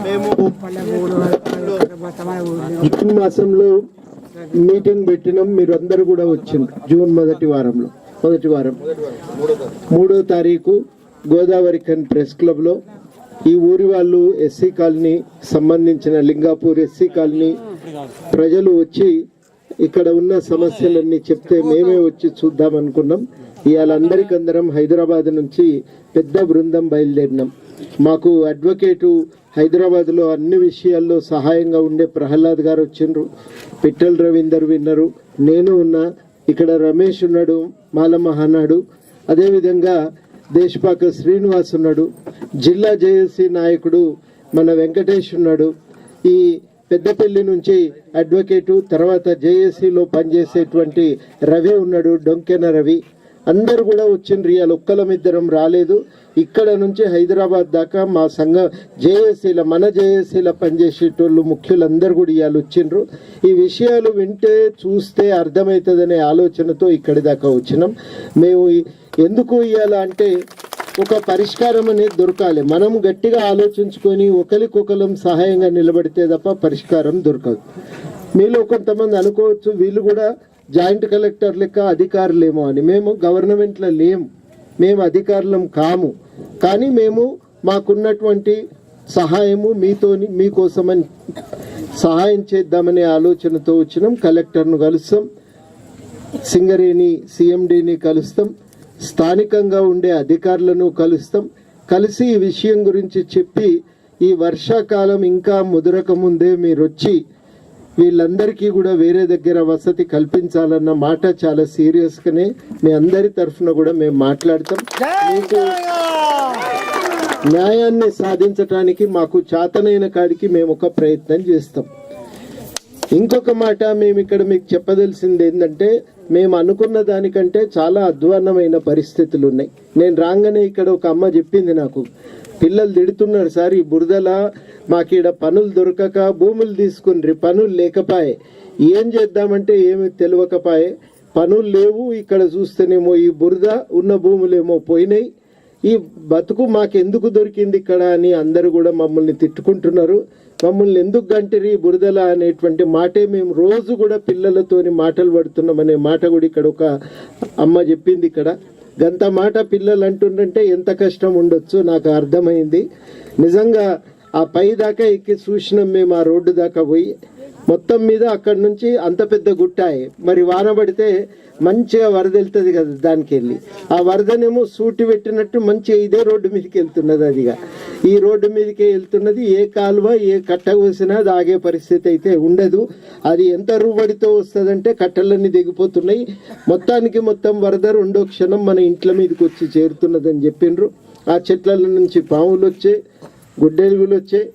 మేము జూన్ మాసంలో మీటింగ్ పెట్టినాం. మీరు అందరూ కూడా వచ్చిండ్రు. జూన్ మొదటి వారం 3వ తారీఖు గోదావరి ఖన్ ప్రెస్ క్లబ్లో ఈ ఊరి వాళ్ళు ఎస్సీ కాలనీ సంబంధించిన లింగాపూర్ ఎస్సీ కాలనీ ప్రజలు వచ్చి ఇక్కడ ఉన్న సమస్యలన్నీ చెప్తే మేమే వచ్చి చూద్దాం అనుకున్నాం. ఇవాళ అందరికందరం హైదరాబాద్ నుంచి పెద్ద బృందం బయలుదేరినాం. మాకు అడ్వకేటు హైదరాబాద్లో అన్ని విషయాల్లో సహాయంగా ఉండే ప్రహ్లాద్ గారు వచ్చిండ్రు, పిట్టల్ రవీందర్ విన్నరు, నేను ఉన్నా, ఇక్కడ రమేష్ ఉన్నాడు, మాలమహానాడు, అదేవిధంగా దేశపాక శ్రీనివాస్ ఉన్నాడు, జిల్లా జేఏసీ నాయకుడు మన వెంకటేష్ ఉన్నాడు, ఈ పెద్దపల్లి నుంచి అడ్వకేటు, తర్వాత జేఏసీలో పనిచేసేటువంటి రవి ఉన్నాడు, డొంకెన రవి, అందరు కూడా వచ్చిండ్రు. ఇవాళ ఒక్కలమిద్దరం రాలేదు. ఇక్కడ నుంచి హైదరాబాద్ దాకా మా సంఘ మన జేఏసీల పనిచేసేటోళ్ళు ముఖ్యులందరూ కూడా ఇవాళ వచ్చిండ్రు. ఈ విషయాలు వింటే చూస్తే అర్థమవుతుందనే ఆలోచనతో ఇక్కడి దాకా వచ్చినాం. మేము ఎందుకు ఇవాళ అంటే ఒక పరిష్కారం అనేది దొరకాలి. మనం గట్టిగా ఆలోచించుకొని ఒకరికొకరం సహాయంగా నిలబడితే తప్ప పరిష్కారం దొరకదు. మీలో కొంతమంది అనుకోవచ్చు వీళ్ళు కూడా జాయింట్ కలెక్టర్ లెక్క అధికారులేమో అని. మేము గవర్నమెంట్లో లేము, మేము అధికారులం కాము. కానీ మేము మాకున్నటువంటి సహాయము మీకోసమని సహాయం చేద్దామనే ఆలోచనతో వచ్చినాం. కలెక్టర్ను కలుస్తాం, సింగరేణి సిఎండిని కలుస్తాం, స్థానికంగా ఉండే అధికారులను కలుస్తాం. కలిసి ఈ విషయం గురించి చెప్పి ఈ వర్షాకాలం ఇంకా ముదరక ముందే మీరు వచ్చి వీళ్ళందరికీ కూడా వేరే దగ్గర వసతి కల్పించాలన్న మాట చాలా సీరియస్గానే మీ అందరి తరఫున కూడా మేము మాట్లాడతాం. మీకు న్యాయాన్ని సాధించడానికి మాకు చేతనైన కాడికి మేము ఒక ప్రయత్నం చేస్తాం. ఇంకొక మాట మేము ఇక్కడ మీకు చెప్పదలసింది ఏంటంటే, మేము అనుకున్న దానికంటే చాలా అధ్వాన్నమైన పరిస్థితులు ఉన్నాయి. నేను రాగానే ఇక్కడ ఒక అమ్మ చెప్పింది, నాకు పిల్లలు తిడుతున్నారు సార్, ఈ బురదలా మాకీడ పనులు దొరకక భూములు తీసుకుని పనులు లేకపాయే, ఏం చేద్దామంటే ఏమి తెలియకపాయే, పనులు లేవు, ఇక్కడ చూస్తేనేమో ఈ బురద ఉన్న భూములేమో పోయినాయి, ఈ బతుకు మాకెందుకు దొరికింది ఇక్కడ అని అందరూ కూడా మమ్మల్ని తిట్టుకుంటున్నారు. మమ్మల్ని ఎందుకు గంటిరి బురదల అనేటువంటి మాటే మేము రోజు కూడా పిల్లలతోని మాటలు పడుతున్నాం అనే మాట కూడా ఇక్కడ ఒక అమ్మ చెప్పింది. ఇక్కడ గంత మాట పిల్లలు అంటుండంటే ఎంత కష్టం ఉండొచ్చు నాకు అర్థమైంది. నిజంగా ఆ పై దాకా ఎక్కి చూసినాం మేము. ఆ రోడ్డు దాకా పోయి మొత్తం మీద అక్కడి నుంచి అంత పెద్ద గుట్టాయి. మరి వాన పడితే మంచిగా వరద వెళ్తుంది కదా, దానికి వెళ్ళి ఆ వరదనేమో సూటి పెట్టినట్టు మంచిగా ఇదే రోడ్డు మీదకి వెళ్తున్నది. అదిగా ఈ రోడ్డు మీదకే వెళ్తున్నది. ఏ కాలువ ఏ కట్ట కోసినా అది ఆగే పరిస్థితి అయితే ఉండదు. అది ఎంత రూబడితో వస్తుందంటే కట్టలన్నీ దిగిపోతున్నాయి. మొత్తానికి మొత్తం వరద రెండో క్షణం మన ఇంట్ల మీదకి వచ్చి చేరుతున్నదని చెప్పిండ్రు. ఆ చెట్ల నుంచి పాములు వచ్చాయి, గుడ్డెలుగులు వచ్చాయి.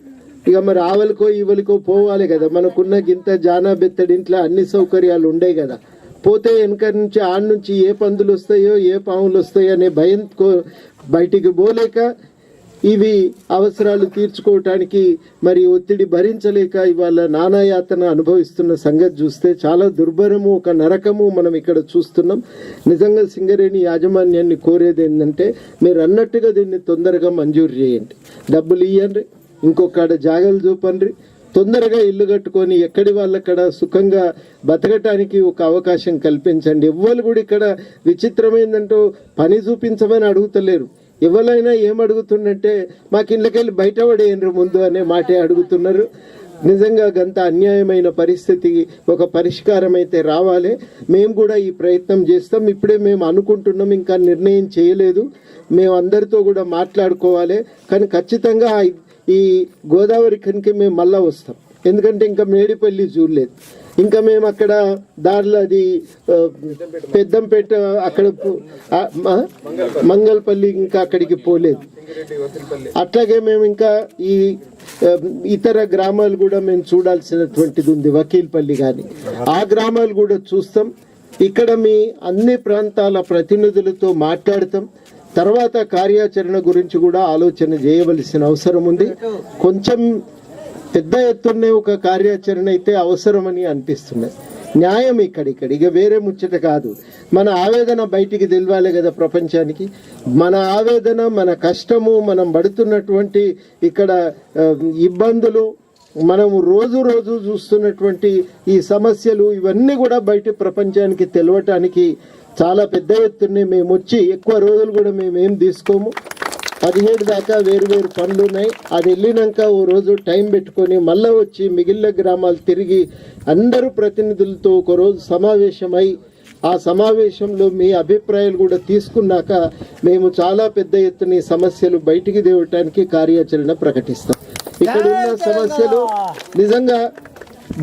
ఇక మరి ఆవలికో ఈవలికో పోవాలి కదా, మనకున్న గింత జానా బెత్తడి ఇంట్లో అన్ని సౌకర్యాలు ఉండే కదా. పోతే వెనక నుంచి ఆడ నుంచి ఏ పందులు వస్తాయో ఏ పాములు వస్తాయో అనే భయంతో బయటికి పోలేక, ఇవి అవసరాలు తీర్చుకోవటానికి మరి ఒత్తిడి భరించలేక ఇవాళ నానాయాతన అనుభవిస్తున్న సంగతి చూస్తే చాలా దుర్భరము, ఒక నరకము మనం ఇక్కడ చూస్తున్నాం. నిజంగా సింగరేణి యాజమాన్యాన్ని కోరేది ఏంటంటే, మీరు అన్నట్టుగా దీన్ని తొందరగా మంజూరు చేయండి, డబ్బులు ఇవ్వండి, ఇంకొకడ జాగాలు చూపండి, తొందరగా ఇల్లు కట్టుకొని ఎక్కడి వాళ్ళక్కడ సుఖంగా బతకటానికి ఒక అవకాశం కల్పించండి. ఎవ్వరు కూడా ఇక్కడ విచిత్రమైందంటూ పని చూపించమని అడుగుతలేరు. ఎవరైనా ఏమడుగుతుందంటే మాకు ఇళ్ళకెళ్ళి బయట పడేయండి ముందు అనే మాటే అడుగుతున్నారు. నిజంగా గంత అన్యాయమైన పరిస్థితికి ఒక పరిష్కారం అయితే రావాలి. మేము కూడా ఈ ప్రయత్నం చేస్తాం. ఇప్పుడే మేము అనుకుంటున్నాం, ఇంకా నిర్ణయం చేయలేదు. మేము అందరితో కూడా మాట్లాడుకోవాలి. కానీ ఖచ్చితంగా ఈ గోదావరి ఖనికి మేము మళ్ళా వస్తాం. ఎందుకంటే ఇంకా మేడిపల్లి చూడలేదు, ఇంకా మేము అక్కడ దారిలో అది పెద్దంపేట అక్కడ మంగళపల్లి ఇంకా అక్కడికి పోలేదు. అట్లాగే మేము ఇంకా ఈ ఇతర గ్రామాలు కూడా మేము చూడాల్సినటువంటిది ఉంది, వకీల్పల్లి కానీ ఆ గ్రామాలు కూడా చూస్తాం. ఇక్కడ మీ అన్ని ప్రాంతాల ప్రతినిధులతో మాట్లాడతాం. తర్వాత కార్యాచరణ గురించి కూడా ఆలోచన చేయవలసిన అవసరం ఉంది. కొంచెం పెద్ద ఎత్తునే ఒక కార్యాచరణ అయితే అవసరమని అనిపిస్తున్నది. న్యాయం ఇక్కడ ఇక వేరే ముచ్చట కాదు. మన ఆవేదన బయటికి తెలియాలి కదా ప్రపంచానికి. మన ఆవేదన, మన కష్టము, మనం పడుతున్నటువంటి ఇక్కడ ఇబ్బందులు, మనము రోజు చూస్తున్నటువంటి ఈ సమస్యలు, ఇవన్నీ కూడా బయట ప్రపంచానికి తెలవటానికి చాలా పెద్ద ఎత్తున మేము వచ్చి ఎక్కువ రోజులు కూడా మేము ఏం తీసుకోము. 17 దాకా వేరు పనులు ఉన్నాయి. అది వెళ్ళినాక ఓ రోజు టైం పెట్టుకొని మళ్ళీ వచ్చి మిగిలిన గ్రామాలు తిరిగి అందరూ ప్రతినిధులతో ఒక రోజు సమావేశమై ఆ సమావేశంలో మీ అభిప్రాయాలు కూడా తీసుకున్నాక మేము చాలా పెద్ద ఎత్తున ఈ సమస్యలు బయటికి తేవటానికి కార్యాచరణ ప్రకటిస్తాం. ఇక్కడ ఉన్న సమస్యలు నిజంగా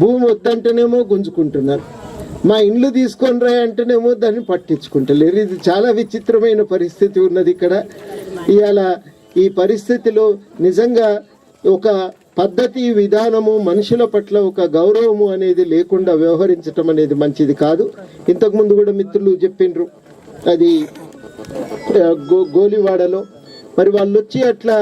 భూమి వద్దంటేనేమో గుంజుకుంటున్నారు, మా ఇండ్లు తీసుకొని రా అంటేనేమో దాన్ని పట్టించుకుంటలేరు. ఇది చాలా విచిత్రమైన పరిస్థితి ఉన్నది ఇక్కడ. ఇవాళ ఈ పరిస్థితిలో నిజంగా ఒక పద్ధతి, విధానము, మనుషుల పట్ల ఒక గౌరవము అనేది లేకుండా వ్యవహరించటం అనేది మంచిది కాదు. ఇంతకుముందు కూడా మిత్రులు చెప్పిండ్రు, అది గోలివాడలో మరి వాళ్ళు వచ్చి అట్లా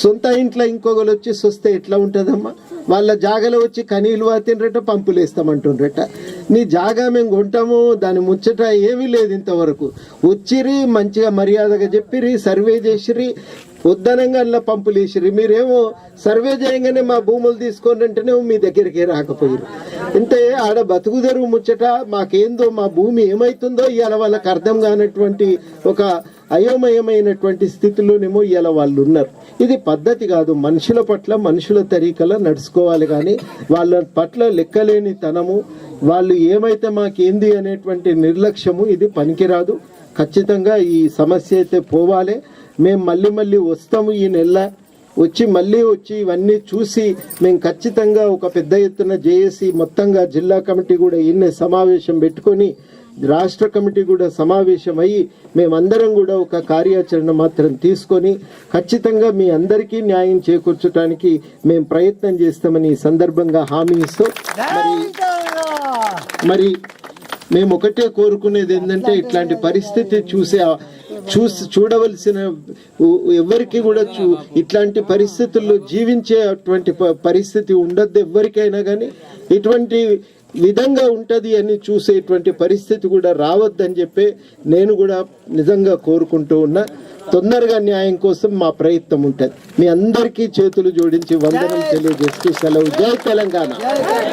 సొంత ఇంట్లో ఇంకొకరు వచ్చి వస్తే ఎట్లా ఉంటుందమ్మా? వాళ్ళ జాగాలో వచ్చి కనీలు వాతినరట, పంపులు వేస్తామంటుండ్రట. నీ జాగా మేము కొంటాము, దాని ముచ్చట ఏమీ లేదు ఇంతవరకు. వచ్చిరి, మంచిగా మర్యాదగా చెప్పిరి, సర్వే చేసిరి, ఉద్దనంగా అలా పంపులు వేసిరి. మీరేమో సర్వే చేయగానే మా భూములు తీసుకొని అంటేనే మీ దగ్గరికి రాకపోయారు. ఇంతే ఆడ బతుకుదెరువు ముచ్చట, మాకేందో మా భూమి ఏమవుతుందో ఇవాళ వాళ్ళకి అర్థం కానటువంటి ఒక అయోమయమైనటువంటి స్థితిలోనేమో ఇవాళ వాళ్ళు ఉన్నారు. ఇది పద్ధతి కాదు. మనుషుల పట్ల మనుషుల తరీకలా నడుచుకోవాలి, కానీ వాళ్ళ పట్ల లెక్కలేని తనము, వాళ్ళు ఏమైతే మాకేంది అనేటువంటి నిర్లక్ష్యము, ఇది పనికిరాదు. ఖచ్చితంగా ఈ సమస్య అయితే పోవాలి. మేము మళ్ళీ వస్తాము. ఈ నెల వచ్చి ఇవన్నీ చూసి మేము ఖచ్చితంగా ఒక పెద్ద ఎత్తున జేఏసీ మొత్తంగా జిల్లా కమిటీ కూడా ఈయన సమావేశం పెట్టుకొని, రాష్ట్ర కమిటీ కూడా సమావేశం అయ్యి మేమందరం కూడా ఒక కార్యాచరణ మాత్రం తీసుకొని ఖచ్చితంగా మీ అందరికీ న్యాయం చేకూర్చడానికి మేము ప్రయత్నం చేస్తామని ఈ సందర్భంగా హామీ ఇస్తూ, మరి మేము ఒకటే కోరుకునేది ఏంటంటే ఇట్లాంటి పరిస్థితి చూడవలసిన ఎవరికి కూడా ఇట్లాంటి పరిస్థితుల్లో జీవించేటువంటి పరిస్థితి ఉండద్దు ఎవరికైనా, కానీ ఇటువంటి విధంగా ఉంటుంది అని చూసేటువంటి పరిస్థితి కూడా రావద్దని చెప్పి నేను కూడా నిజంగా కోరుకుంటూ ఉన్నా. తొందరగా న్యాయం కోసం మా ప్రయత్నం ఉంటుంది. మీ అందరికీ చేతులు జోడించి వందనం తెలియజేస్తూ సెలవు. జై తెలంగాణ.